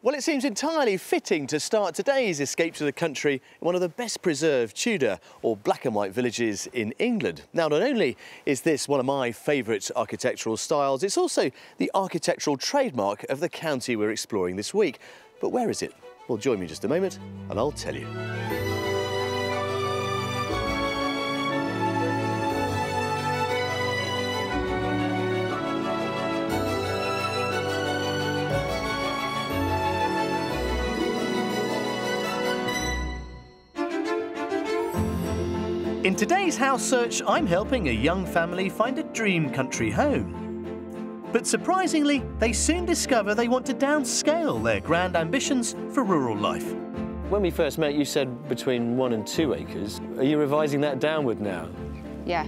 Well, it seems entirely fitting to start today's escape to the country in one of the best preserved Tudor or black and white villages in England. Now, not only is this one of my favourite architectural styles, it's also the architectural trademark of the county we're exploring this week. But where is it? Well, join me just a moment and I'll tell you. In today's house search, I'm helping a young family find a dream country home. But surprisingly, they soon discover they want to downscale their grand ambitions for rural life. When we first met, you said between 1 and 2 acres. Are you revising that downward now? Yeah,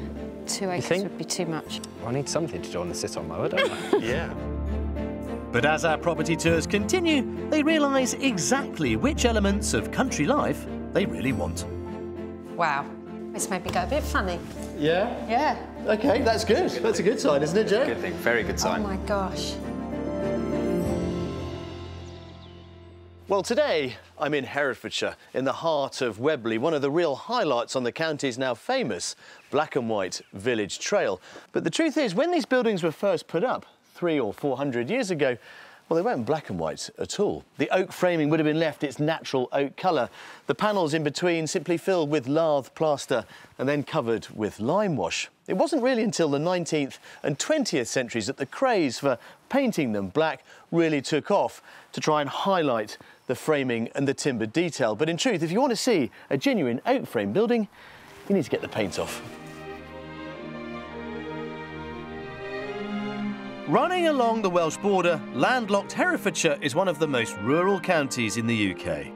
2 acres would be too much. I need something to do on the sit-on mower, don't I? Yeah. But as our property tours continue, they realise exactly which elements of country life they really want. Wow. This made me go a bit funny. Yeah? Yeah. OK, that's good. That's a good sign, isn't it, Jo? Good thing, very good sign. Oh, my gosh. Well, today I'm in Herefordshire, in the heart of Webley, one of the real highlights on the county's now famous black and white village trail. But the truth is, when these buildings were first put up 300 or 400 years ago, well, they weren't black and white at all. The oak framing would have been left its natural oak colour. The panels in between simply filled with lath plaster and then covered with lime wash. It wasn't really until the 19th and 20th centuries that the craze for painting them black really took off to try and highlight the framing and the timber detail. But in truth, if you want to see a genuine oak frame building, you need to get the paint off. Running along the Welsh border, landlocked Herefordshire is one of the most rural counties in the UK.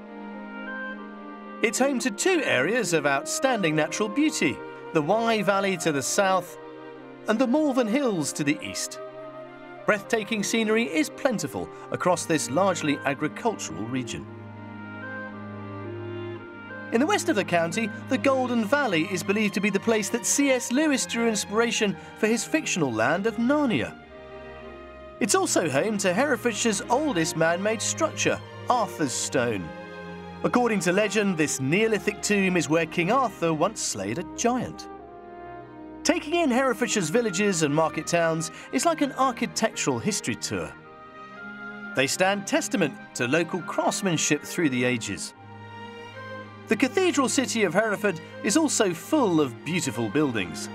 It's home to two areas of outstanding natural beauty, the Wye Valley to the south and the Malvern Hills to the east. Breathtaking scenery is plentiful across this largely agricultural region. In the west of the county, the Golden Valley is believed to be the place that C.S. Lewis drew inspiration for his fictional land of Narnia. It's also home to Herefordshire's oldest man-made structure, Arthur's Stone. According to legend, this Neolithic tomb is where King Arthur once slayed a giant. Taking in Herefordshire's villages and market towns is like an architectural history tour. They stand testament to local craftsmanship through the ages. The cathedral city of Hereford is also full of beautiful buildings.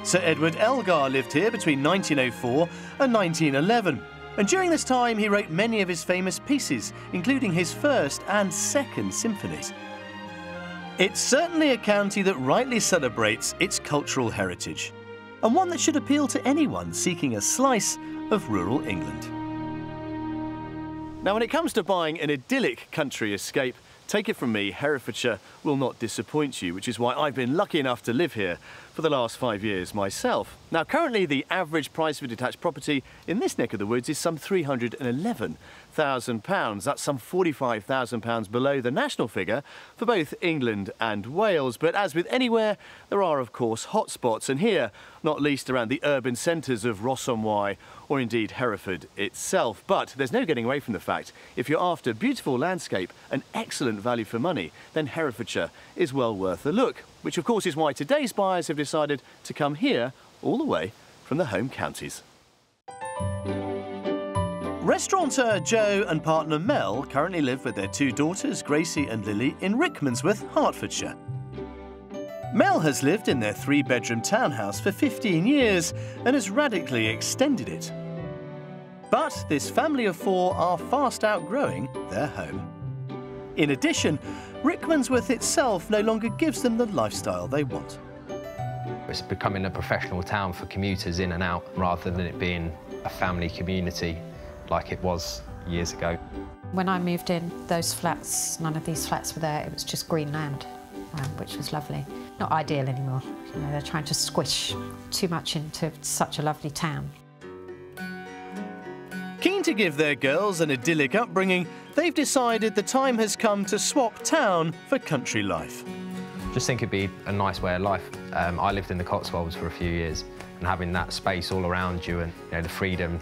Sir Edward Elgar lived here between 1904 and 1911, and during this time he wrote many of his famous pieces, including his first and second symphonies. It's certainly a county that rightly celebrates its cultural heritage, and one that should appeal to anyone seeking a slice of rural England. Now, when it comes to buying an idyllic country escape, take it from me, Herefordshire will not disappoint you, which is why I've been lucky enough to live here for the last 5 years myself. Now, currently the average price of a detached property in this neck of the woods is some £311,000. That's some £45,000 below the national figure for both England and Wales. But as with anywhere, there are, of course, hotspots, and here, not least around the urban centres of Ross-on-Wye or indeed Hereford itself. But there's no getting away from the fact, if you're after beautiful landscape and excellent value for money, then Herefordshire is well worth a look, which of course is why today's buyers have decided to come here all the way from the home counties. Restaurateur Jo and partner Mel currently live with their two daughters, Gracie and Lily, in Rickmansworth, Hertfordshire. Mel has lived in their 3-bedroom townhouse for 15 years and has radically extended it. But this family of 4 are fast outgrowing their home. In addition, Rickmansworth itself no longer gives them the lifestyle they want. It's becoming a professional town for commuters in and out, rather than it being a family community like it was years ago. When I moved in, those flats, none of these flats were there. It was just green land, which was lovely. Not ideal anymore. You know, they're trying to squish too much into such a lovely town. Keen to give their girls an idyllic upbringing, they've decided the time has come to swap town for country life. Just think it'd be a nice way of life. I lived in the Cotswolds for a few years, and having that space all around you and the freedom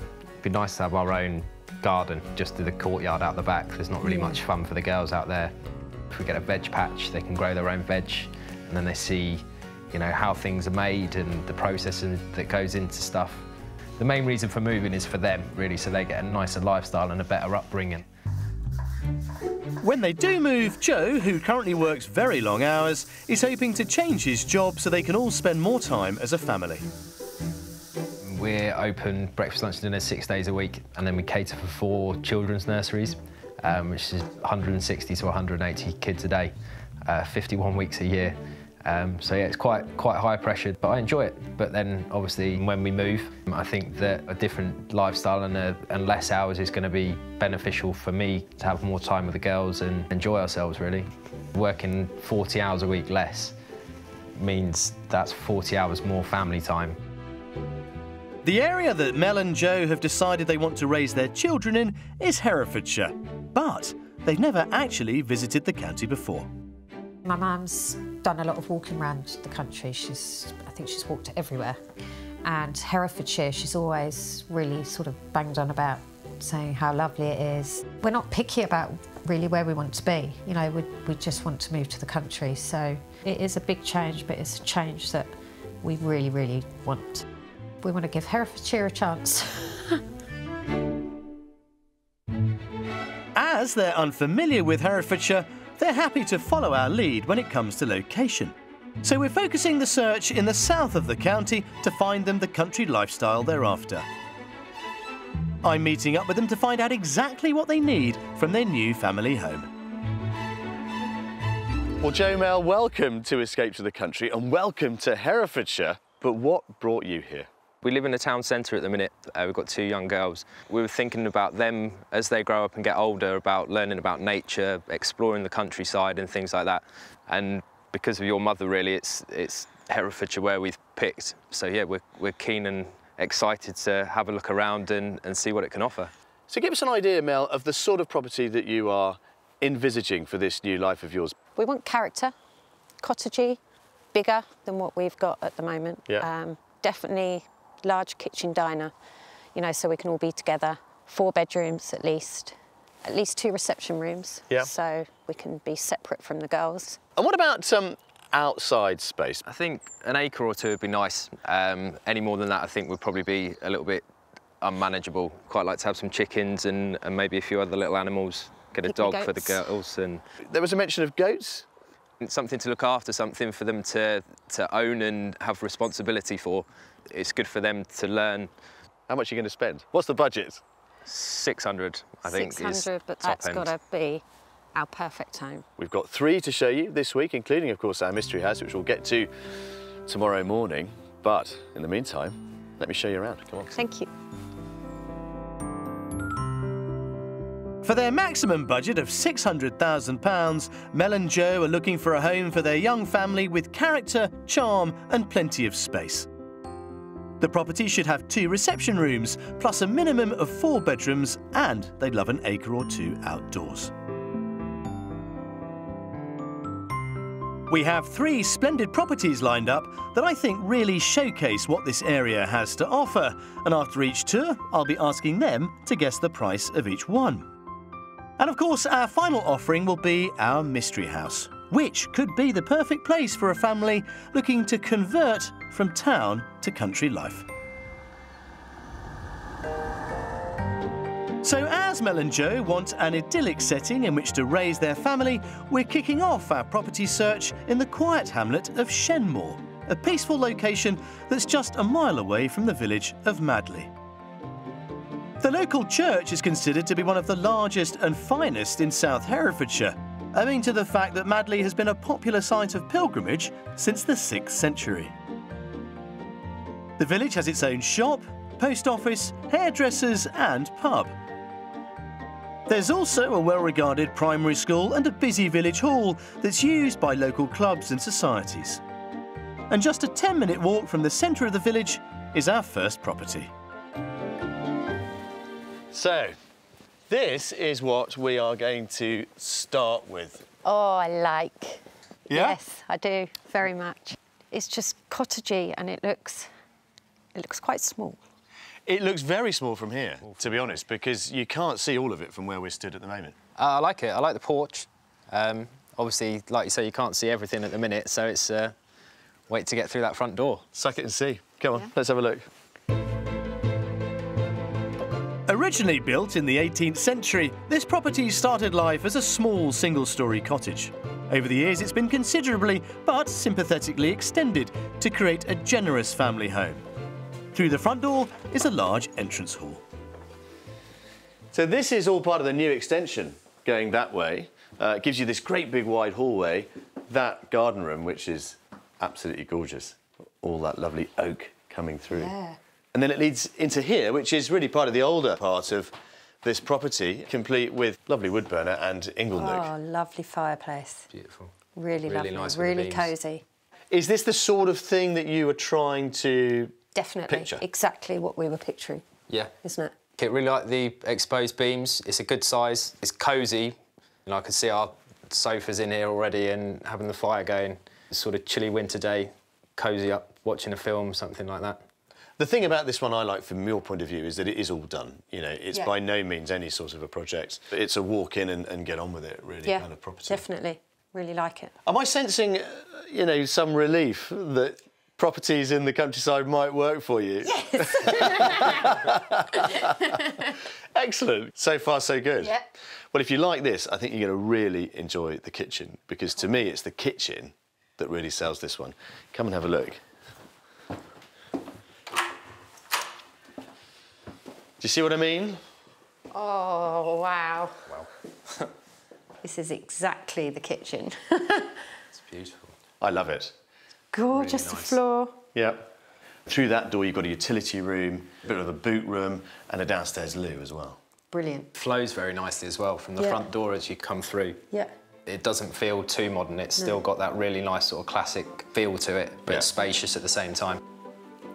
be nice to have our own garden, just to the courtyard out the back. There's not really much fun for the girls out there. If we get a veg patch, they can grow their own veg, and then they see, you know, how things are made and the processing that goes into stuff. The main reason for moving is for them, really, so they get a nicer lifestyle and a better upbringing. When they do move, Joe, who currently works very long hours, is hoping to change his job so they can all spend more time as a family. We're open breakfast, lunch, dinner 6 days a week, and then we cater for 4 children's nurseries, which is 160 to 180 kids a day, 51 weeks a year. So yeah, it's quite high pressure, but I enjoy it. But then obviously when we move, I think that a different lifestyle and less hours is going to be beneficial for me to have more time with the girls and enjoy ourselves, really. Working 40 hours a week less means that's 40 hours more family time. The area that Mel and Joe have decided they want to raise their children in is Herefordshire, but they've never actually visited the county before. My mum's done a lot of walking around the country. I think she's walked everywhere. And Herefordshire, she's always really sort of banged on about, saying how lovely it is. We're not picky about really where we want to be. You know, we just want to move to the country. So it is a big change, but it's a change that we really, really want. We want to give Herefordshire a chance. As they're unfamiliar with Herefordshire, they're happy to follow our lead when it comes to location. So we're focusing the search in the south of the county to find them the country lifestyle they're after. I'm meeting up with them to find out exactly what they need from their new family home. Well, Joe, Mel, welcome to Escape to the Country and welcome to Herefordshire. But what brought you here? We live in a town centre at the minute. We've got 2 young girls. We were thinking about them as they grow up and get older, about learning about nature, exploring the countryside and things like that. And because of your mother, really, it's Herefordshire where we've picked. So yeah, we're keen and excited to have a look around and see what it can offer. So give us an idea, Mel, of the sort of property that you are envisaging for this new life of yours. We want character, cottagey, bigger than what we've got at the moment. Yeah. Definitely large kitchen diner, you know, so we can all be together. 4 bedrooms at least 2 reception rooms, yeah, so we can be separate from the girls. And what about some outside space? I think an acre or 2 would be nice. Any more than that, I think, would probably be a little bit unmanageable. Quite like to have some chickens and maybe a few other little animals. Get a dog for the girls. And there was a mention of goats. Something to look after, something for them to own and have responsibility for. It's good for them to learn. How much are you going to spend? What's the budget? 600, I think. 600, but that's got to be our perfect home. We've got 3 to show you this week, including, of course, our mystery house, which we'll get to tomorrow morning. But in the meantime, let me show you around. Come on. Thank you. For their maximum budget of £600,000, Mel and Joe are looking for a home for their young family with character, charm and plenty of space. The property should have 2 reception rooms, plus a minimum of 4 bedrooms, and they'd love an acre or 2 outdoors. We have 3 splendid properties lined up that I think really showcase what this area has to offer, and after each tour, I'll be asking them to guess the price of each one. And of course, our final offering will be our mystery house, which could be the perfect place for a family looking to convert from town to country life. So as Mel and Joe want an idyllic setting in which to raise their family, we're kicking off our property search in the quiet hamlet of Shenmore, a peaceful location that's just a mile away from the village of Madley. The local church is considered to be one of the largest and finest in South Herefordshire, owing to the fact that Madley has been a popular site of pilgrimage since the 6th century. The village has its own shop, post office, hairdressers and pub. There's also a well-regarded primary school and a busy village hall that's used by local clubs and societies. And just a 10-minute walk from the centre of the village is our first property. So, this is what we are going to start with. Oh, I like. Yeah? Yes, I do, very much. It's just cottagey and it looks quite small. It looks very small from here, to be honest, because you can't see all of it from where we're stood at the moment. I like it. I like the porch. Obviously, like you say, you can't see everything at the minute, so it's wait to get through that front door. Suck it and see. Come on, let's have a look. Originally built in the 18th century, this property started life as a small single-storey cottage. Over the years, it's been considerably, but sympathetically extended to create a generous family home. Through the front door is a large entrance hall. So this is all part of the new extension going that way. It gives you this great big wide hallway, that garden room, which is absolutely gorgeous. All that lovely oak coming through. Yeah. And then it leads into here, which is really part of the older part of this property, complete with lovely wood burner and inglenook. Oh, lovely fireplace. Beautiful. Really lovely, nice with the really beams. cosy. Is this the sort of thing that you were trying to Definitely. picture? Exactly what we were picturing, Yeah. isn't it? I really like the exposed beams. It's a good size. It's cosy. And I can see our sofas in here already and having the fire going. Sort of chilly winter day, cosy up, watching a film, something like that. The thing about this one I like from your point of view is that it is all done. You know, it's Yeah. by no means any sort of a project. It's a walk in and get on with it, really, Yeah, kind of property. definitely. Really like it. Am I sensing, you know, some relief that properties in the countryside might work for you? Yes. Excellent. So far, so good. Yeah. Well, if you like this, I think you're going to really enjoy the kitchen, because to me, it's the kitchen that really sells this one. Come and have a look. Do you see what I mean? Oh, wow. This is exactly the kitchen. It's beautiful. I love it. Gorgeous, Really the nice. floor. Yeah. Through that door, you've got a utility room, a bit of a boot room, and a downstairs loo as well. Brilliant. Flows very nicely as well from the Yeah. front door as you come through. Yeah. It doesn't feel too modern. It's still got that really nice sort of classic feel to it, but Yeah. it's spacious at the same time.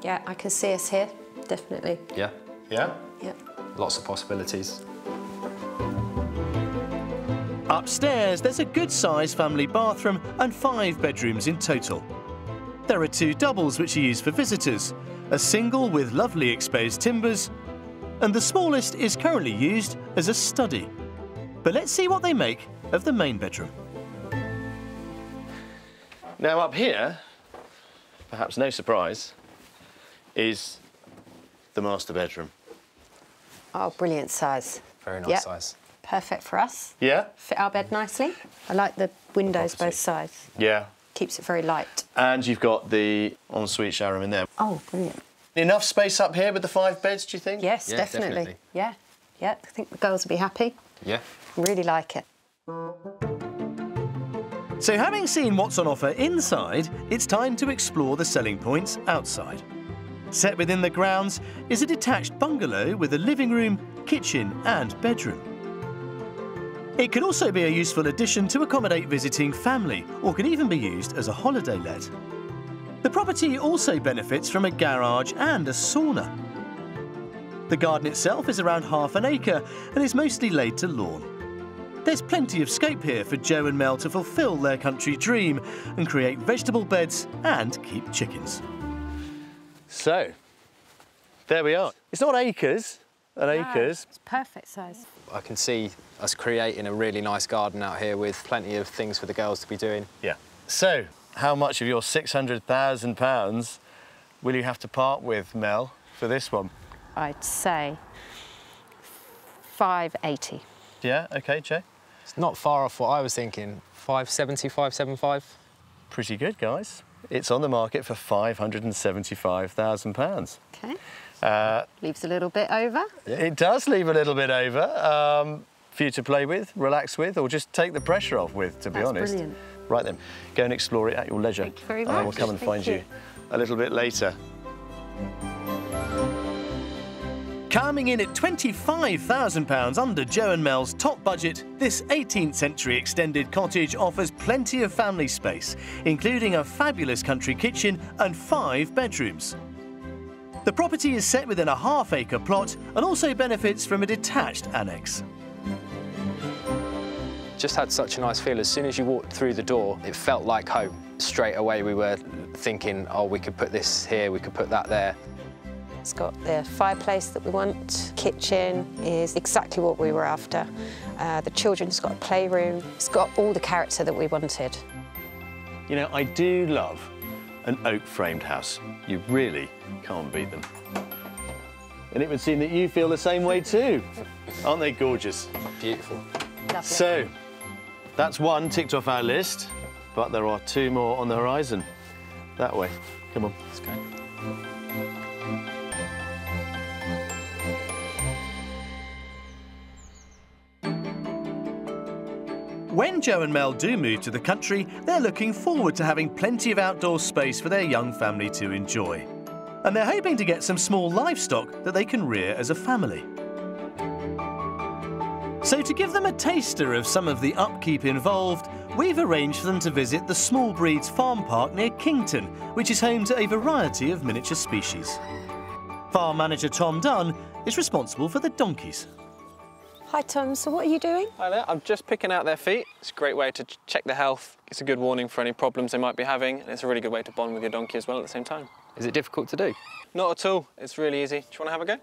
Yeah, I can see us here, definitely. Yeah, Yeah? Yeah. lots of possibilities. Upstairs, there's a good-sized family bathroom and 5 bedrooms in total. There are 2 doubles which are used for visitors, a single with lovely exposed timbers, and the smallest is currently used as a study. But let's see what they make of the main bedroom. Now up here, perhaps no surprise, is the master bedroom. Oh, brilliant size. Very nice Yep. size. Perfect for us. Yeah? Fit our bed nicely. I like the windows Property. both sides. Yeah. Keeps it very light. And you've got the ensuite shower room in there. Oh, brilliant. Enough space up here with the 5 beds, do you think? Yes, Yeah, definitely. definitely. Yeah. Yeah, I think the girls will be happy. Yeah. Really like it. So having seen what's on offer inside, it's time to explore the selling points outside. Set within the grounds is a detached bungalow with a living room, kitchen and bedroom. It could also be a useful addition to accommodate visiting family, or can even be used as a holiday let. The property also benefits from a garage and a sauna. The garden itself is around ½ an acre and is mostly laid to lawn. There's plenty of scope here for Joe and Mel to fulfil their country dream and create vegetable beds and keep chickens. So, there we are. It's not acres and acres. It's perfect size. I can see us creating a really nice garden out here with plenty of things for the girls to be doing. Yeah. So, how much of your £600,000 will you have to part with, Mel, for this one? I'd say 580. Yeah, OK, Joe? It's not far off what I was thinking. 570, 575. Pretty good, guys. It's on the market for £575,000. Okay. Leaves a little bit over. It does leave a little bit over for you to play with, relax with, or just take the pressure off with, to be That's honest. brilliant. Right then, go and explore it at your leisure. Thank you very And I will much. come and Thank find you. you a little bit later. Coming in at £25,000 under Joe and Mel's top budget, this 18th century extended cottage offers plenty of family space, including a fabulous country kitchen and 5 bedrooms. The property is set within a ½ acre plot and also benefits from a detached annex. Just had such a nice feel. As soon as you walked through the door, it felt like home. Straight away we were thinking, oh, we could put this here, we could put that there. It's got the fireplace that we want. Kitchen is exactly what we were after. The children's got a playroom. It's got all the character that we wanted. You know, I do love an oak-framed house. You really can't beat them. And it would seem that you feel the same way too. Aren't they gorgeous? Beautiful. Lovely. So, that's one ticked off our list, but there are 2 more on the horizon. That way. Come on. Let's go. When Joe and Mel do move to the country, they're looking forward to having plenty of outdoor space for their young family to enjoy. And they're hoping to get some small livestock that they can rear as a family. So to give them a taster of some of the upkeep involved, we've arranged for them to visit the Small Breeds Farm Park near Kington, which is home to a variety of miniature species. Farm manager Tom Dunn is responsible for the donkeys. Hi, Tom. So what are you doing? Hi there, I'm just picking out their feet. It's a great way to check their health. It's a good warning for any problems they might be having, and it's a really good way to bond with your donkey as well at the same time. Is it difficult to do? Not at all, it's really easy. Do you want to have a go?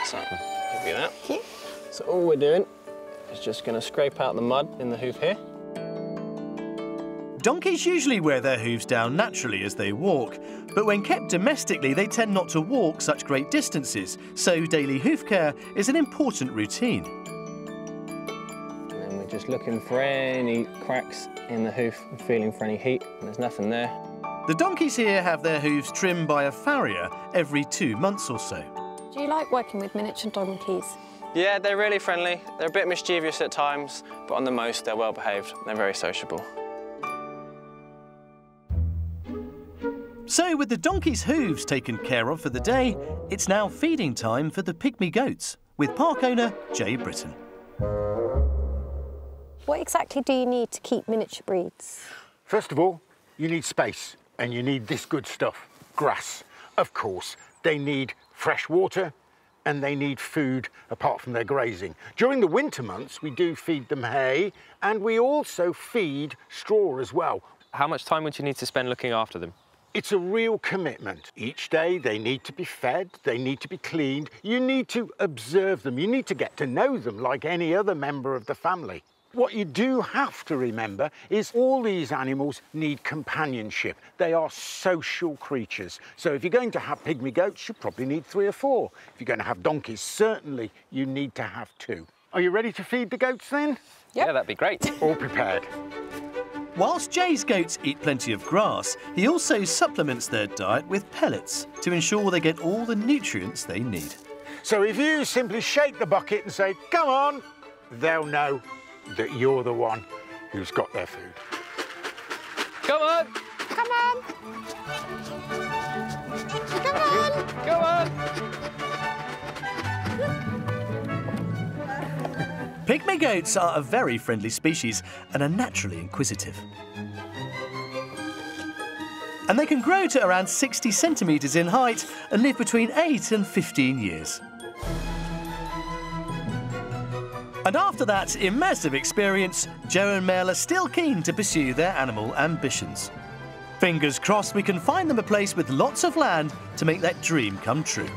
So, give you that. Thank you. So all we're doing is just going to scrape out the mud in the hoof here. Donkeys usually wear their hooves down naturally as they walk, but when kept domestically they tend not to walk such great distances, so daily hoof care is an important routine. And then we're just looking for any cracks in the hoof and feeling for any heat, and there's nothing there. The donkeys here have their hooves trimmed by a farrier every 2 months or so. Do you like working with miniature donkeys? Yeah, they're really friendly. They're a bit mischievous at times, but on the most they're well behaved. They're very sociable. So with the donkeys' hooves taken care of for the day, it's now feeding time for the pygmy goats, with park owner Jay Britton. What exactly do you need to keep miniature breeds? First of all, you need space, and you need this good stuff, grass. Of course, they need fresh water, and they need food apart from their grazing. During the winter months, we do feed them hay, and we also feed straw as well. How much time would you need to spend looking after them? It's a real commitment. Each day they need to be fed, they need to be cleaned, you need to observe them, you need to get to know them like any other member of the family. What you do have to remember is all these animals need companionship. They are social creatures. So if you're going to have pygmy goats, you probably need 3 or 4. If you're going to have donkeys, certainly you need to have 2. Are you ready to feed the goats then? Yep. Yeah, that'd be great. All prepared. Whilst Jay's goats eat plenty of grass, he also supplements their diet with pellets to ensure they get all the nutrients they need. So if you simply shake the bucket and say, come on, they'll know that you're the one who's got their food. Come on! Come on! Come on! Come on! Pygmy goats are a very friendly species and are naturally inquisitive. And they can grow to around 60 centimetres in height and live between 8 and 15 years. And after that immersive experience, Joe and Mel are still keen to pursue their animal ambitions. Fingers crossed we can find them a place with lots of land to make that dream come true.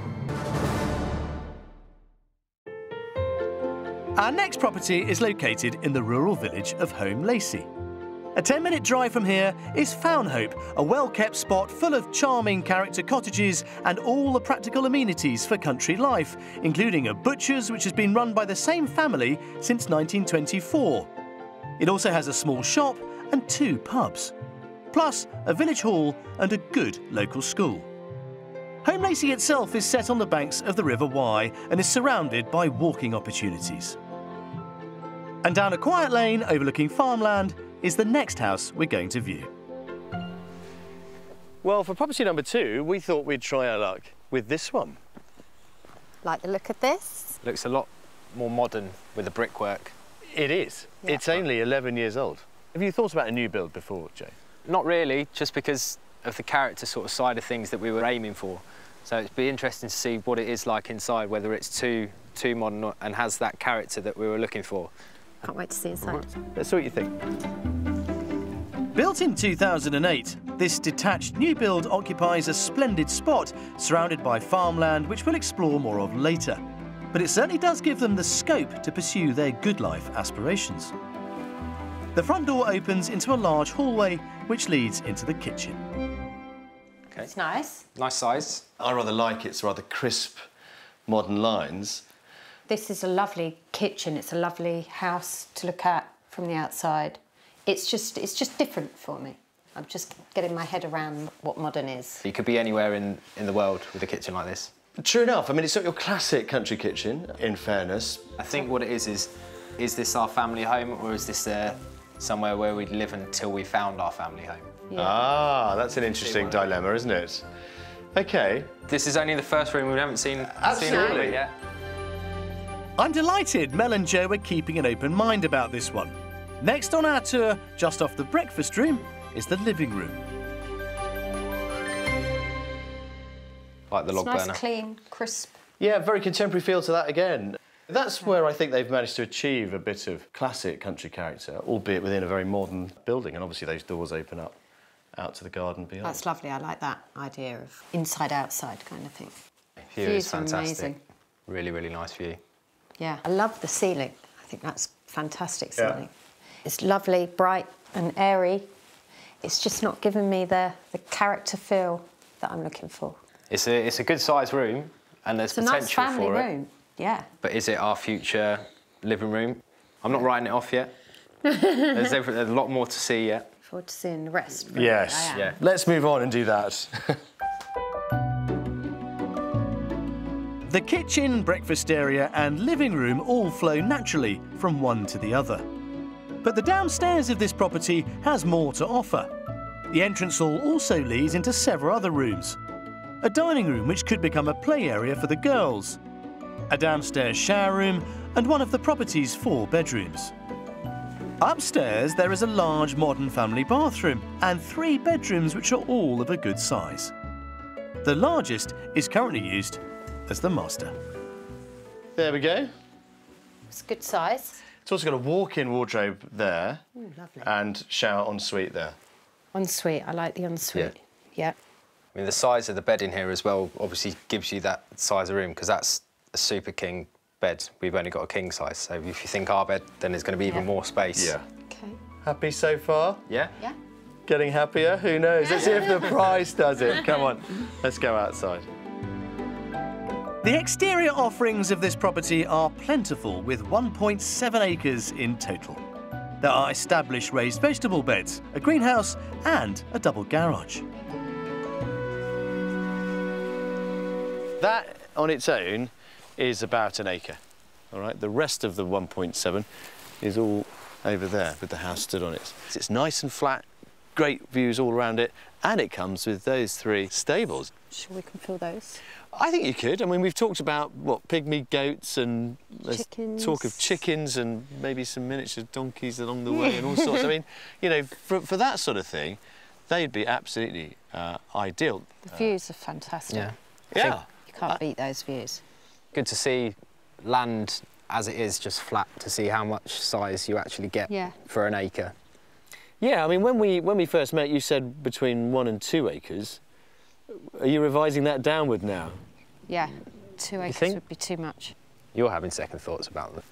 Our next property is located in the rural village of Home Lacey. A 10-minute drive from here is Fownhope, a well-kept spot full of charming character cottages and all the practical amenities for country life, including a butcher's which has been run by the same family since 1924. It also has a small shop and 2 pubs, plus a village hall and a good local school. Home Lacey itself is set on the banks of the River Wye and is surrounded by walking opportunities. And down a quiet lane overlooking farmland is the next house we're going to view. Well, for property number 2, we thought we'd try our luck with this one. Like the look of this? Looks a lot more modern with the brickwork. It is. Yeah. It's only 11 years old. Have you thought about a new build before, Jay? Not really, just because of the character sort of side of things that we were aiming for. So it'd be interesting to see what it is like inside, whether it's too modern and has that character that we were looking for. Can't wait to see inside. Let's see what you think. Built in 2008, This detached new build occupies a splendid spot surrounded by farmland which we'll explore more of later. But it certainly does give them the scope to pursue their good life aspirations. The front door opens into a large hallway which leads into the kitchen. Okay. It's nice. Nice size. I rather like its rather crisp, modern lines. This is a lovely kitchen. It's a lovely house to look at from the outside. It's just different for me. I'm just getting my head around what modern is. You could be anywhere in the world with a kitchen like this. True enough. I mean, it's not your classic country kitchen, in fairness. I think what it is this our family home, or is this somewhere where we'd live until we found our family home? Yeah. Ah, that's an interesting dilemma, isn't it? OK. This is only the first room. We haven't seen Absolutely. it yet. I'm delighted Mel and Joe are keeping an open mind about this one. Next on our tour, just off the breakfast room, is the living room. Like the log It's nice, burner. clean, crisp. Yeah, very contemporary feel to that again. That's where I think they've managed to achieve a bit of classic country character, albeit within a very modern building, and obviously those doors open up out to the garden beyond. That's lovely. I like that idea of inside-outside kind of thing. View Views is are fantastic. amazing. Really, really nice view. Yeah, I love the ceiling. I think that's fantastic Yeah. ceiling. It's lovely, bright and airy. It's just not giving me the character feel that I'm looking for. It's a good sized room, and there's It's a potential nice family for it. room. Yeah. But is it our future living room? I'm not writing it off yet. There's a lot more to see yet. Forward to seeing the rest. really. Yes. I am. Yeah. Let's move on and do that. The kitchen, breakfast area and living room all flow naturally from one to the other. But the downstairs of this property has more to offer. The entrance hall also leads into several other rooms. A dining room which could become a play area for the girls, a downstairs shower room and one of the property's 4 bedrooms. Upstairs there is a large modern family bathroom and 3 bedrooms which are all of a good size. The largest is currently used as the master. There we go. It's good size. It's also got a walk-in wardrobe there Ooh, lovely. and shower ensuite there. Ensuite. I like the ensuite. Yeah. I mean, the size of the bed in here as well obviously gives you that size of room, because that's a super king bed. We've only got a king size, so if you think our bed, then there's going to be even more space. Yeah. Okay. Happy so far? Yeah? Yeah. Getting happier? Who knows? Let's see if the price does it. Come on, let's go outside. The exterior offerings of this property are plentiful, with 1.7 acres in total. There are established raised vegetable beds, a greenhouse and a double garage. That on its own is about an acre. All right, the rest of the 1.7 is all over there with the house stood on it. It's nice and flat, great views all around it, and it comes with those 3 stables. Sure we can fill those. I think you could. I mean, we've talked about, what, pygmy goats and there's Chickens. talk of chickens and maybe some miniature donkeys along the way and all sorts. I mean, you know, for that sort of thing, they'd be absolutely ideal. The views are fantastic. Yeah. Yeah. You can't beat those views. Good to see land as it is, just flat, to see how much size you actually get for an acre. Yeah, I mean, when we first met, you said between 1 and 2 acres. Are you revising that downward now? Yeah. 2 acres think? would be too much. You're having second thoughts about them.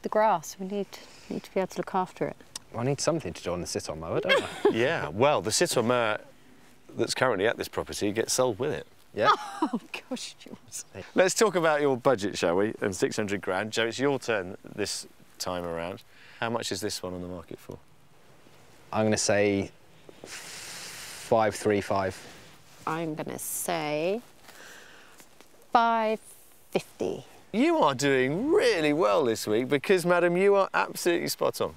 The grass, we need to be able to look after it. I need something to do on the sit-on mower, don't I? Yeah, well, the sit-on mower that's currently at this property gets sold with it. Yeah. Oh, gosh, Jules. Let's talk about your budget, shall we? And 600 grand. Joe, it's your turn this time around. How much is this one on the market for? I'm going to say 535. I'm going to say 550. You are doing really well this week because, madam, you are absolutely spot on.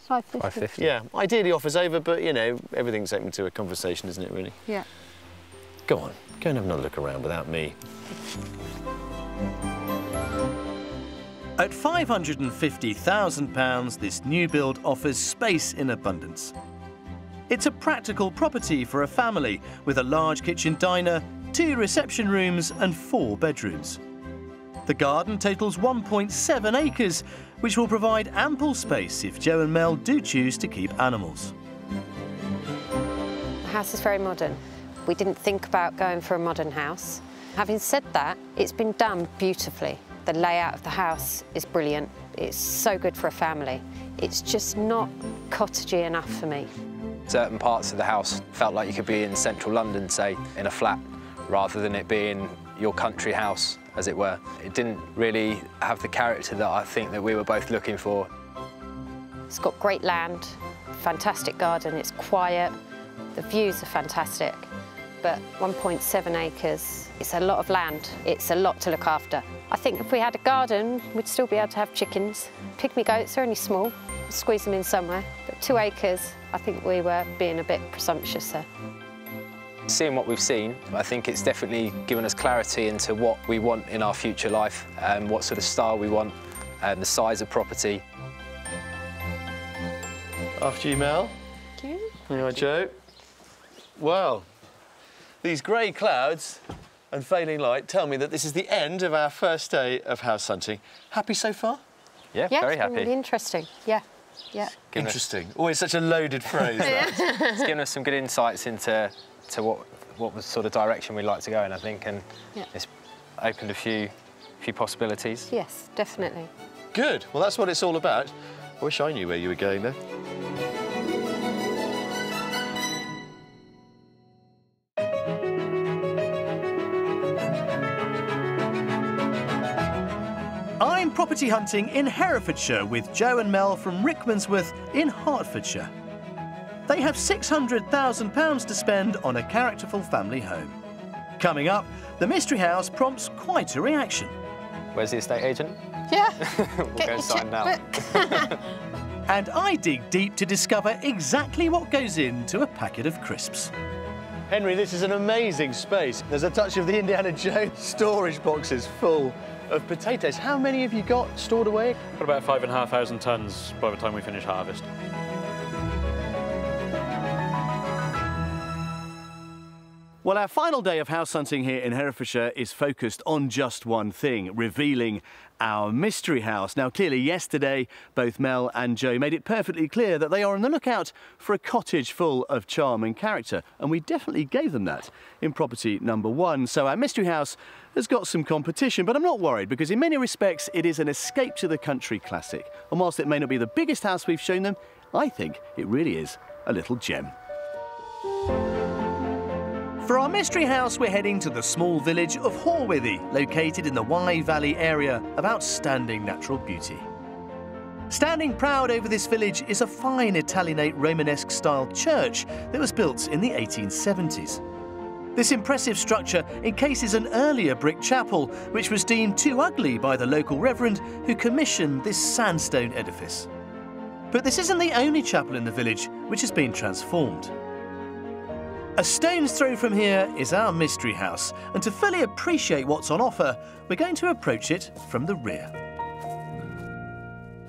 550. 550. Yeah, ideally offers over, but, you know, everything's open to a conversation, isn't it, really? Yeah. Go on, go and have another look around without me. At £550,000, this new build offers space in abundance. It's a practical property for a family with a large kitchen diner, 2 reception rooms and 4 bedrooms. The garden totals 1.7 acres, which will provide ample space if Joe and Mel do choose to keep animals. The house is very modern. We didn't think about going for a modern house. Having said that, it's been done beautifully. The layout of the house is brilliant. It's so good for a family. It's just not cottagey enough for me. Certain parts of the house felt like you could be in central London, say, in a flat, rather than it being your country house, as it were. It didn't really have the character that I think that we were both looking for. It's got great land, fantastic garden, it's quiet, the views are fantastic, but 1.7 acres, it's a lot of land, it's a lot to look after. I think if we had a garden, we'd still be able to have chickens. Pygmy goats are only small, squeeze them in somewhere, but 2 acres, I think we were being a bit presumptuous there. Seeing what we've seen, I think it's definitely given us clarity into what we want in our future life, and what sort of style we want, and the size of property. After you, Mel. Thank you. You are, Joe. Well, these grey clouds and failing light tell me that this is the end of our first day of house hunting. Happy so far? Yeah, Yeah, very it's been happy. really interesting. Yeah, yeah. Interesting. Always such a loaded phrase. That. It's given us some good insights into what was sort of direction we'd like to go in, I think, and it's opened a few possibilities. Yes, definitely. Good. Well, that's what it's all about. I wish I knew where you were going there. I'm property hunting in Herefordshire with Joe and Mel from Rickmansworth in Hertfordshire. They have £600,000 to spend on a characterful family home. Coming up, the mystery house prompts quite a reaction. Where's the estate agent? Yeah. We'll go inside now. And I dig deep to discover exactly what goes into a packet of crisps. Henry, this is an amazing space. There's a touch of the Indiana Jones storage boxes full of potatoes. How many have you got stored away? Got about 5,500 tonnes by the time we finish harvest. Well, our final day of house hunting here in Herefordshire is focused on just one thing, revealing our mystery house. Now, clearly, yesterday, both Mel and Joe made it perfectly clear that they are on the lookout for a cottage full of charm and character, and we definitely gave them that in property number 1. So our mystery house has got some competition, but I'm not worried, because in many respects, it is an escape to the country classic. And whilst it may not be the biggest house we've shown them, I think it really is a little gem. For our mystery house, we're heading to the small village of Horwithy, located in the Wye Valley area of outstanding natural beauty. Standing proud over this village is a fine Italianate Romanesque-style church that was built in the 1870s. This impressive structure encases an earlier brick chapel, which was deemed too ugly by the local reverend who commissioned this sandstone edifice. But this isn't the only chapel in the village which has been transformed. A stone's throw from here is our mystery house, and to fully appreciate what's on offer, we're going to approach it from the rear.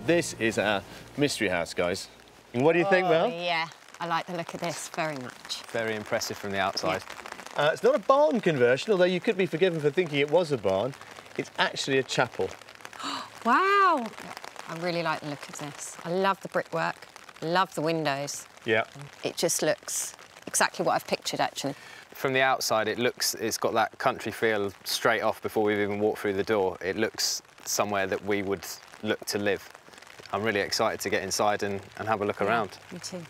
This is our mystery house, guys. And what do you think, Mel? Yeah, I like the look of this very much. Very impressive from the outside. It's not a barn conversion, although you could be forgiven for thinking it was a barn. It's actually a chapel. Wow! I really like the look of this. I love the brickwork, love the windows. Yeah. It just looks exactly what I've pictured, actually. From the outside, it's got that country feel straight off before we've even walked through the door. It looks somewhere that we would look to live. I'm really excited to get inside and have a look around. Me too.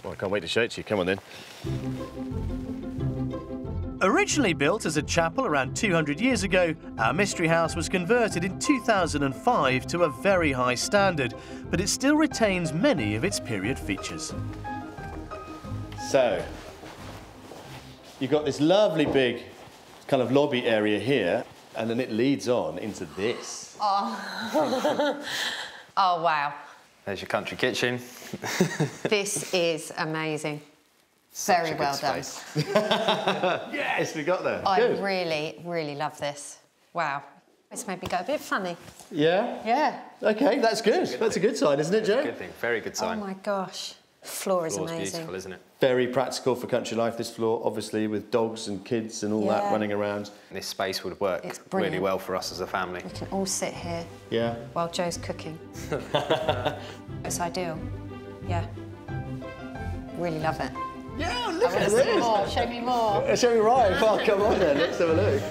Well, I can't wait to show it to you. Come on, then. Originally built as a chapel around 200 years ago, our mystery house was converted in 2005 to a very high standard, but it still retains many of its period features. So, you've got this lovely big kind of lobby area here, and then it leads on into this. Oh, oh wow. There's your country kitchen. This is amazing. Very well done. Yes, we got there. I Good. really, really love this. Wow. It's made me go a bit funny. Yeah? Yeah. OK, that's good. That's a good sign, isn't it, Joe? Good thing, very good sign. Oh my gosh. Floor is Floor's amazing. beautiful, isn't it? Very practical for country life, this floor, obviously, with dogs and kids and all that running around. This space would work It's really brilliant. well for us as a family. We can all sit here Yeah. while Joe's cooking. It's ideal. Yeah. Really love it. Yeah, look at See this. more, show me more. Show me right. Well, come on then, let's have a look.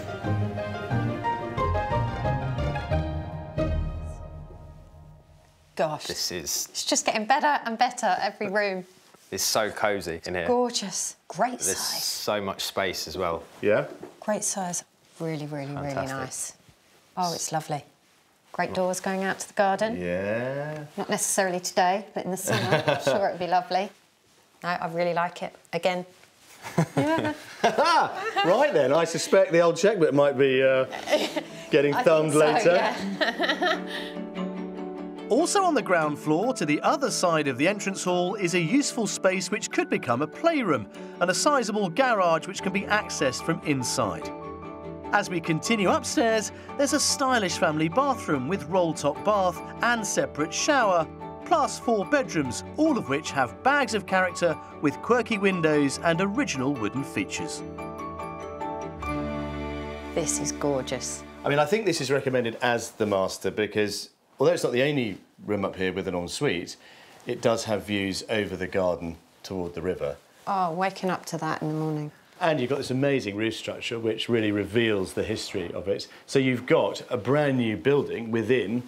Gosh, This is it's just getting better and better every room. it's so cosy in here. Gorgeous. Great There's size. so much space as well. Yeah? Great size. Really, really, really Fantastic. nice. Oh, it's lovely. Great doors going out to the garden. Yeah. Not necessarily today, but in the summer, I'm sure it would be lovely. No, I really like it. Again. Yeah. Right then, I suspect the old checkbook might be getting I thumbed think so, later. yeah. Also on the ground floor, to the other side of the entrance hall, is a useful space which could become a playroom and a sizable garage which can be accessed from inside. As we continue upstairs, there's a stylish family bathroom with roll-top bath and separate shower, plus 4 bedrooms, all of which have bags of character with quirky windows and original wooden features. This is gorgeous. I mean, I think this is recommended as the master because, although it's not the only room up here with an ensuite, it does have views over the garden toward the river. Oh, waking up to that in the morning. And you've got this amazing roof structure which really reveals the history of it. So you've got a brand new building within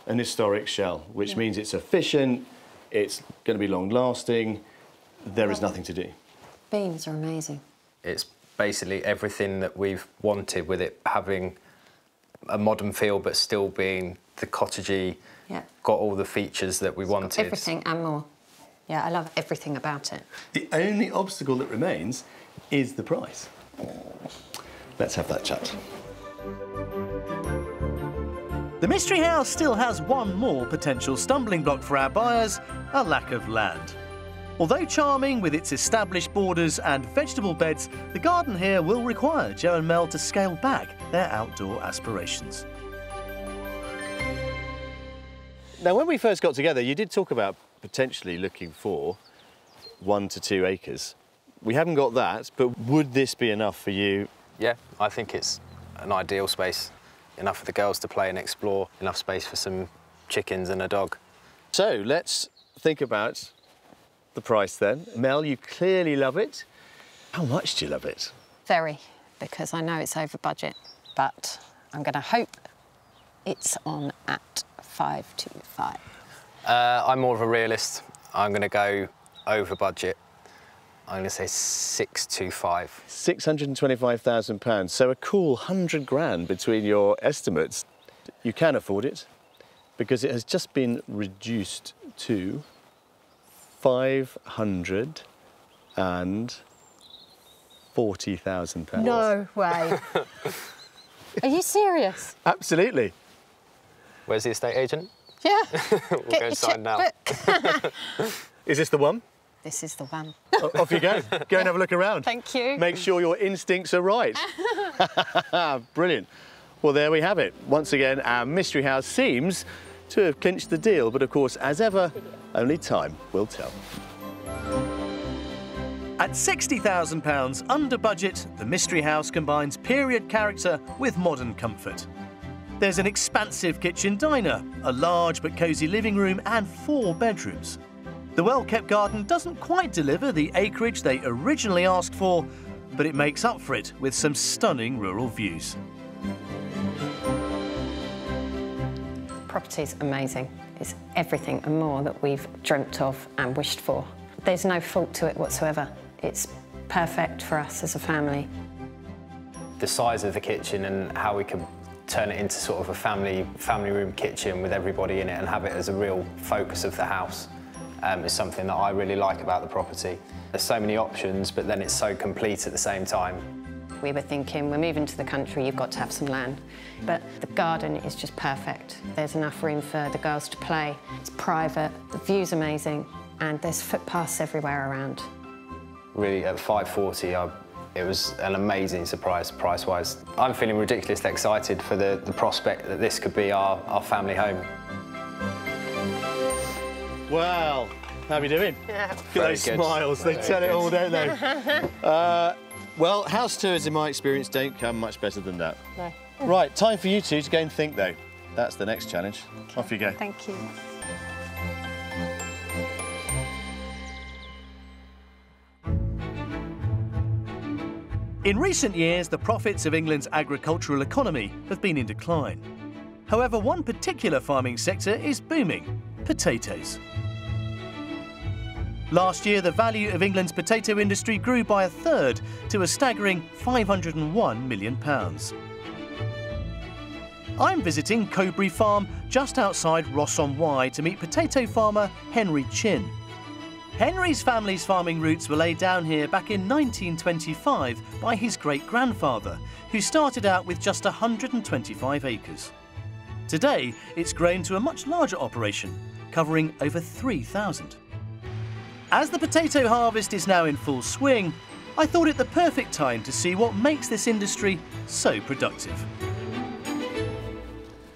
an historic shell, which means it's efficient, it's going to be long-lasting, there is nothing to do. Beams are amazing. It's basically everything that we've wanted, with it having a modern feel but still being the cottagey, Yeah. got all the features that we wanted. Everything and more. Yeah, I love everything about it. The only obstacle that remains is the price. Let's have that chat. The Mystery House still has one more potential stumbling block for our buyers, a lack of land. Although charming with its established borders and vegetable beds, the garden here will require Joe and Mel to scale back their outdoor aspirations. Now, when we first got together, you did talk about potentially looking for 1 to 2 acres. We haven't got that, but would this be enough for you? Yeah, I think it's an ideal space. Enough for the girls to play and explore, enough space for some chickens and a dog. So let's think about the price then. Mel, you clearly love it. How much do you love it? Very, because I know it's over budget, but I'm going to hope it's on at 525. I'm more of a realist. I'm going to go over budget. I'm going to say 625. £625,000, so a cool 100 grand between your estimates. You can afford it because it has just been reduced to £540,000. No way. Are you serious? Absolutely. Where's the estate agent? Yeah. We'll go and sign now. Is this the one? This is the one. Off you go. Go and have a look around. Thank you. Make sure your instincts are right. Brilliant. Well, there we have it. Once again, our mystery house seems to have clinched the deal, but of course, as ever, only time will tell. At £60,000 under budget, the Mystery House combines period character with modern comfort. There's an expansive kitchen diner, a large but cosy living room and 4 bedrooms. The well-kept garden doesn't quite deliver the acreage they originally asked for, but it makes up for it with some stunning rural views. Property's amazing. It's everything and more that we've dreamt of and wished for. There's no fault to it whatsoever. It's perfect for us as a family. The size of the kitchen and how we can turn it into sort of a family room kitchen with everybody in it and have it as a real focus of the house is something that I really like about the property. There's so many options, but then it's so complete at the same time. We were thinking, we're moving to the country, you've got to have some land. But the garden is just perfect. There's enough room for the girls to play. It's private, the view's amazing, and there's footpaths everywhere around. Really, at 540, it was an amazing surprise, price-wise. I'm feeling ridiculously excited for the prospect that this could be our family home. Wow, how are we doing? Yeah. Look at Very those good. smiles, they Very tell it good. all, don't they? Well, house tours, in my experience, don't come much better than that. No. Right, time for you two to go and think, though. That's the next challenge. Off you go. Thank you. In recent years, the profits of England's agricultural economy have been in decline. However, one particular farming sector is booming: potatoes. Last year, the value of England's potato industry grew by a third to a staggering £501 million. I'm visiting Cobury Farm just outside Ross-on-Wye to meet potato farmer Henry Chin. Henry's family's farming roots were laid down here back in 1925 by his great-grandfather, who started out with just 125 acres. Today, it's grown to a much larger operation, covering over 3,000. As the potato harvest is now in full swing, I thought it the perfect time to see what makes this industry so productive.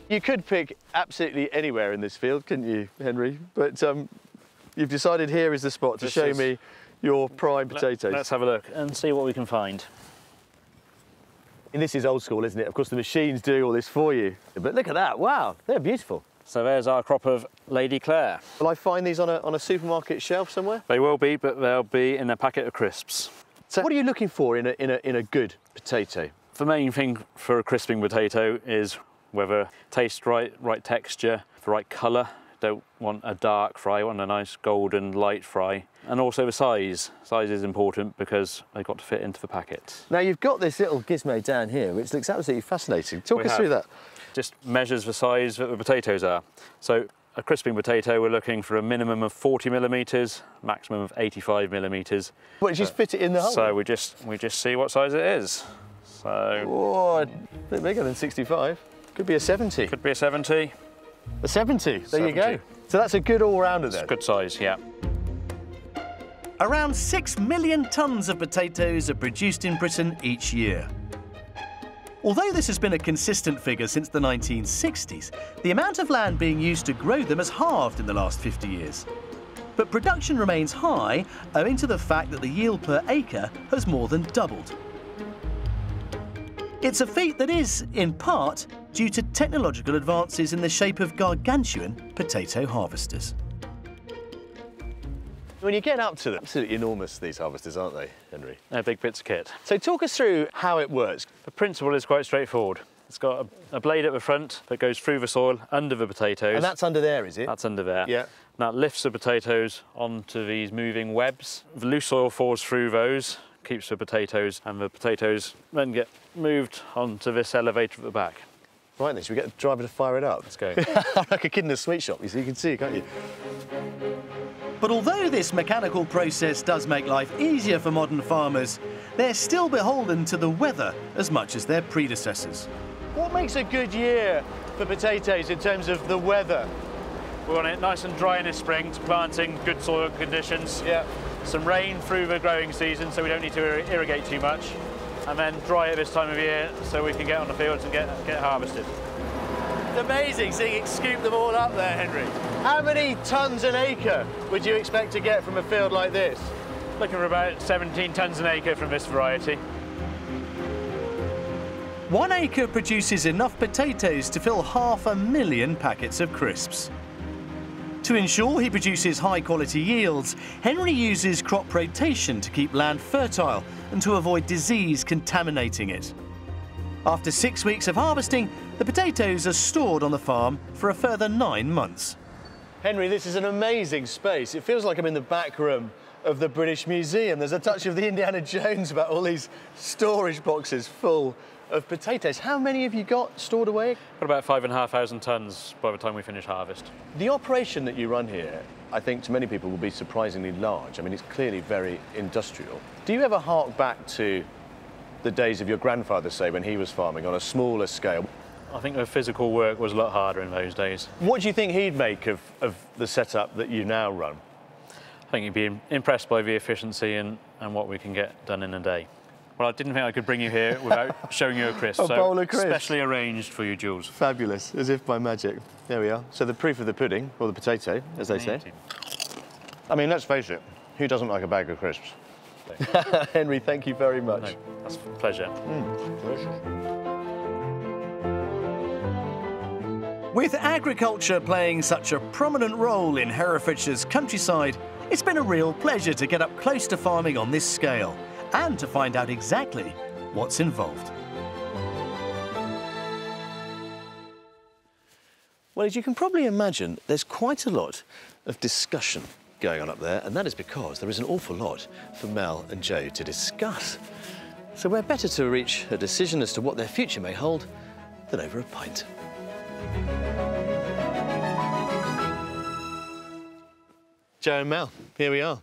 You could pick absolutely anywhere in this field, couldn't you, Henry? But you've decided here is the spot to show me your prime potatoes. Let's have a look and see what we can find. And this is old school, isn't it? Of course, the machine's doing all this for you. But look at that, wow, they're beautiful. So there's our crop of Lady Clare. Will I find these on a supermarket shelf somewhere? They will be, but they'll be in a packet of crisps. So what are you looking for in a good potato? The main thing for a crisping potato is whether taste right, right texture, the right colour. Don't want a dark fry, want a nice golden light fry. And also the size. Size is important because they've got to fit into the packet. Now you've got this little gizmo down here, which looks absolutely fascinating. Talk us through that. Just measures the size that the potatoes are. So a crisping potato, we're looking for a minimum of 40 millimetres, maximum of 85 millimetres. What, just fit it in the hole? So we just see what size it is. So. Oh, a bit bigger than 65. Could be a 70. Could be a 70. A 70, there you go. So that's a good all-rounder then? It's a good size, yeah. Around 6 million tonnes of potatoes are produced in Britain each year. Although this has been a consistent figure since the 1960s, the amount of land being used to grow them has halved in the last 50 years. But production remains high owing to the fact that the yield per acre has more than doubled. It's a feat that is, in part, due to technological advances in the shape of gargantuan potato harvesters. When you get up to them, absolutely enormous, these harvesters, aren't they, Henry? They're big bits of kit. So talk us through how it works. The principle is quite straightforward. It's got a blade at the front that goes through the soil under the potatoes. And that's under there, is it? That's under there. Yeah. And that lifts the potatoes onto these moving webs. The loose soil falls through those, keeps the potatoes, and the potatoes then get moved onto this elevator at the back. Right then, should we get the driver to fire it up? Let's go. Like a kid in a sweet shop, you can see, can't you? But although this mechanical process does make life easier for modern farmers, they're still beholden to the weather as much as their predecessors. What makes a good year for potatoes in terms of the weather? We want it nice and dry in the spring to planting, good soil conditions. Yeah. Some rain through the growing season so we don't need to irrigate too much. And then dry at this time of year so we can get on the fields and get harvested. It's amazing seeing it scoop them all up there, Henry. How many tonnes an acre would you expect to get from a field like this? Looking for about 17 tonnes an acre from this variety. 1 acre produces enough potatoes to fill 500,000 packets of crisps. To ensure he produces high-quality yields, Henry uses crop rotation to keep land fertile and to avoid disease contaminating it. After 6 weeks of harvesting, the potatoes are stored on the farm for a further 9 months. Henry, this is an amazing space. It feels like I'm in the back room of the British Museum. There's a touch of the Indiana Jones about all these storage boxes full of potatoes. How many have you got stored away? Got about 5,500 tonnes by the time we finish harvest. The operation that you run here, I think to many people will be surprisingly large. I mean, it's clearly very industrial. Do you ever hark back to the days of your grandfather, say, when he was farming on a smaller scale? I think the physical work was a lot harder in those days. What do you think he'd make of the setup that you now run? I think he'd be impressed by the efficiency and what we can get done in a day. Well, I didn't think I could bring you here without showing you a crisp. A bowl of crisps. Specially arranged for you, Jules. Fabulous, as if by magic. There we are. So the proof of the pudding, or the potato, as they say. I mean, let's face it, who doesn't like a bag of crisps? Henry, thank you very much. No, that's a pleasure. Delicious. With agriculture playing such a prominent role in Herefordshire's countryside, it's been a real pleasure to get up close to farming on this scale and to find out exactly what's involved. Well, as you can probably imagine, there's quite a lot of discussion going on up there, and that is because there is an awful lot for Mel and Joe to discuss. So we're better to reach a decision as to what their future may hold than over a pint. Joe and Mel, here we are.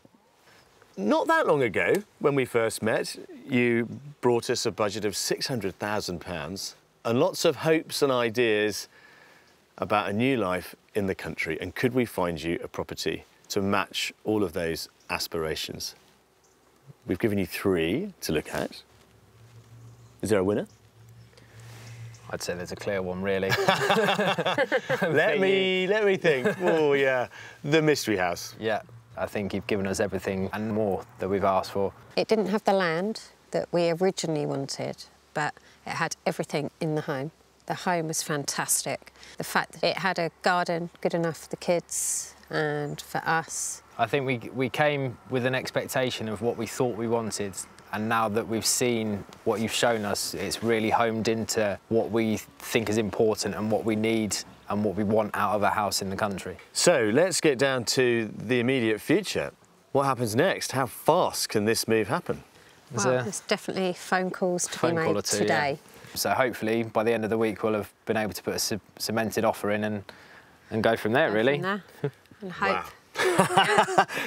Not that long ago, when we first met, you brought us a budget of £600,000 and lots of hopes and ideas about a new life in the country. And could we find you a property to match all of those aspirations? We've given you 3 to look at. Is there a winner? I'd say there's a clear one, really. Let me think. Oh, yeah, the Mystery House. Yeah, I think you've given us everything and more that we've asked for. It didn't have the land that we originally wanted, but it had everything in the home. The home was fantastic. The fact that it had a garden good enough for the kids and for us. I think we came with an expectation of what we thought we wanted, and now that we've seen what you've shown us, it's really homed into what we think is important and what we need and what we want out of a house in the country. So let's get down to the immediate future. What happens next? How fast can this move happen? Well, there's definitely phone calls to be made today. Yeah. So hopefully by the end of the week we'll have been able to put a cemented offer in and go from there, really. From there. And hope. Wow.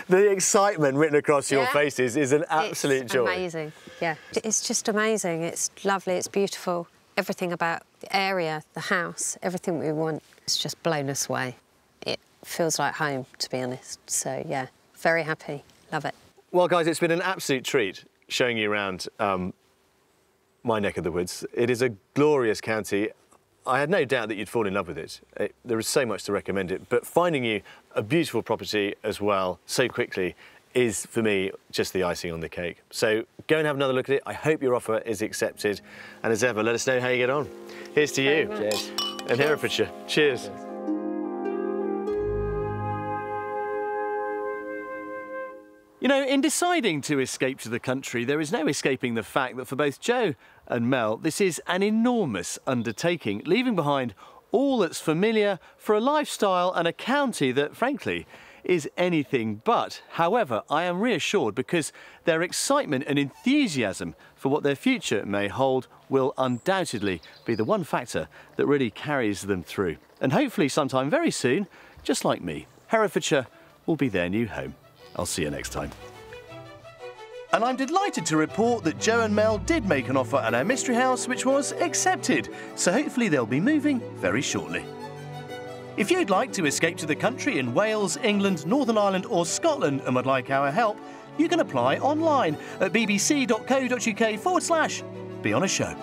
The excitement written across your faces is an absolute joy. It's amazing, yeah. It's just amazing. It's lovely, it's beautiful. Everything about the area, the house, everything we want, it's just blown us away. It feels like home, to be honest. So, yeah, very happy. Love it. Well, guys, it's been an absolute treat showing you around my neck of the woods. It is a glorious county. I had no doubt that you'd fall in love with it. There is so much to recommend it, but finding you a beautiful property as well so quickly is, for me, just the icing on the cake. So go and have another look at it. I hope your offer is accepted. And as ever, let us know how you get on. Here's to you. Cheers. And Herefordshire. Cheers. You know, in deciding to escape to the country, there is no escaping the fact that for both Joe and Mel, this is an enormous undertaking, leaving behind all that's familiar for a lifestyle and a county that, frankly, is anything but. However, I am reassured because their excitement and enthusiasm for what their future may hold will undoubtedly be the one factor that really carries them through. And hopefully sometime very soon, just like me, Herefordshire will be their new home. I'll see you next time. And I'm delighted to report that Joe and Mel did make an offer at our mystery house, which was accepted. So hopefully they'll be moving very shortly. If you'd like to escape to the country in Wales, England, Northern Ireland or Scotland and would like our help, you can apply online at bbc.co.uk/be on a show.